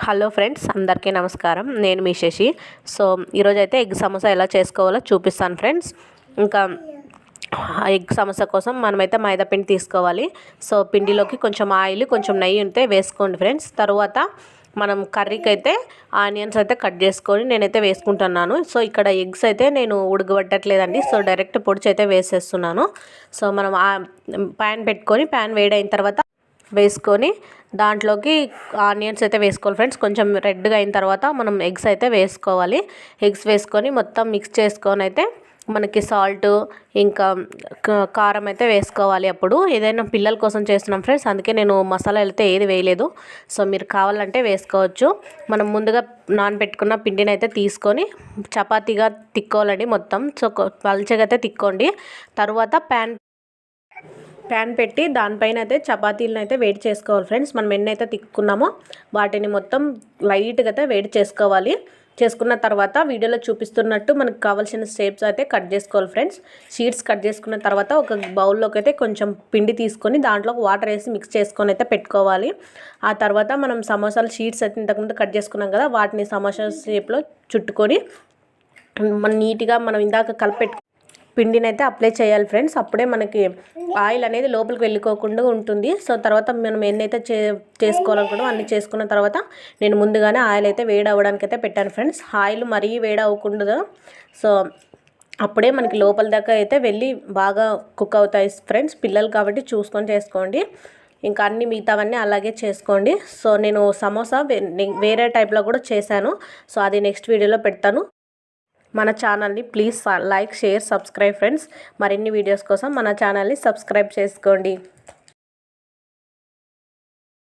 Hello friends, అందరికీ నమస్కారం. నేను మీ శశి. సో ఈరోజు అయితే ఎగ్ సమోసా ఎలా చేసుకోవాలో చూపిస్తాను ఫ్రెండ్స్. ఇంకా ఎగ్ సమోసా కోసం మనమైతే మైదా పిండి తీసుకోవాలి. సో పిండిలోకి కొంచెం ఆయిల్, కొంచెం నెయ్యి ఉంటే వేసుకోండి ఫ్రెండ్స్. తర్వాత మనం కర్రీకి అయితే ఆనియన్స్ అయితే కట్ చేసుకొని నేనైతే వేసుకుంటున్నాను. సో ఇక్కడ ఎగ్స్ అయితే నేను ఉడకబెట్టట్లేదండి. సో డైరెక్ట్ పొడిచి అయితే వేసేస్తున్నాను. సో మనం ప్యాన్ పెట్టుకొని ప్యాన్ వేడైన తర్వాత వేసుకొని దాంట్లోకి ఆనియన్స్ అయితే వేసుకోవాలి ఫ్రెండ్స్. కొంచెం రెడ్గా అయిన తర్వాత మనం ఎగ్స్ అయితే వేసుకోవాలి. ఎగ్స్ వేసుకొని మొత్తం మిక్స్ చేసుకొని అయితే మనకి సాల్ట్ ఇంకా కారం అయితే వేసుకోవాలి. అప్పుడు ఏదైనా పిల్లల కోసం చేస్తున్నాం ఫ్రెండ్స్, అందుకే నేను మసాలా అయితే ఏది వేయలేదు. సో మీరు కావాలంటే వేసుకోవచ్చు. మనం ముందుగా నానబెట్టుకున్న పిండిని అయితే తీసుకొని చపాతీగా తిక్కోవాలండి మొత్తం. సో పల్చగా అయితే తిక్కోండి. తర్వాత ప్యాన్ పెట్టి దానిపైన అయితే చపాతీలను అయితే వేడి చేసుకోవాలి ఫ్రెండ్స్. మనం ఎన్నైతే తిక్కున్నామో వాటిని మొత్తం లైట్గా అయితే వేడి చేసుకోవాలి. చేసుకున్న తర్వాత వీడియోలో చూపిస్తున్నట్టు మనకు కావాల్సిన షేప్స్ అయితే కట్ చేసుకోవాలి ఫ్రెండ్స్. షీట్స్ కట్ చేసుకున్న తర్వాత ఒక బౌల్లోకి అయితే కొంచెం పిండి తీసుకొని దాంట్లో వాటర్ వేసి మిక్స్ చేసుకొని అయితే పెట్టుకోవాలి. ఆ తర్వాత మనం సమోసాలు షీట్స్ అయితే ఇంతకుముందు కట్ చేసుకున్నాం కదా, వాటిని సమోసా షేప్లో చుట్టుకొని నీట్గా మనం ఇందాక కలిపెట్టు పిండిని అయితే అప్లై చేయాలి ఫ్రెండ్స్. అప్పుడే మనకి ఆయిల్ అనేది లోపలికి వెళ్ళిపోకుండా ఉంటుంది. సో తర్వాత మనం ఎన్నైతే చేసుకోవాలనుకుంటామో అన్నీ చేసుకున్న తర్వాత నేను ముందుగానే ఆయిల్ అయితే వేడి అవ్వడానికి అయితే పెట్టాను ఫ్రెండ్స్. ఆయిల్ మరీ వేడి అవ్వకుండా, సో అప్పుడే మనకి లోపల దాకా అయితే వెళ్ళి బాగా కుక్ అవుతాయి ఫ్రెండ్స్. పిల్లలు కాబట్టి చూసుకొని చేసుకోండి. ఇంకా అన్ని మిగతావన్నీ అలాగే చేసుకోండి. సో నేను సమోసా వేరే టైప్లో కూడా చేశాను. సో అది నెక్స్ట్ వీడియోలో పెడతాను. మన ఛానల్ని please like, share, subscribe friends. మరిన్ని వీడియోస్ కోసం మన ఛానల్ని సబ్స్క్రైబ్ చేసుకోండి.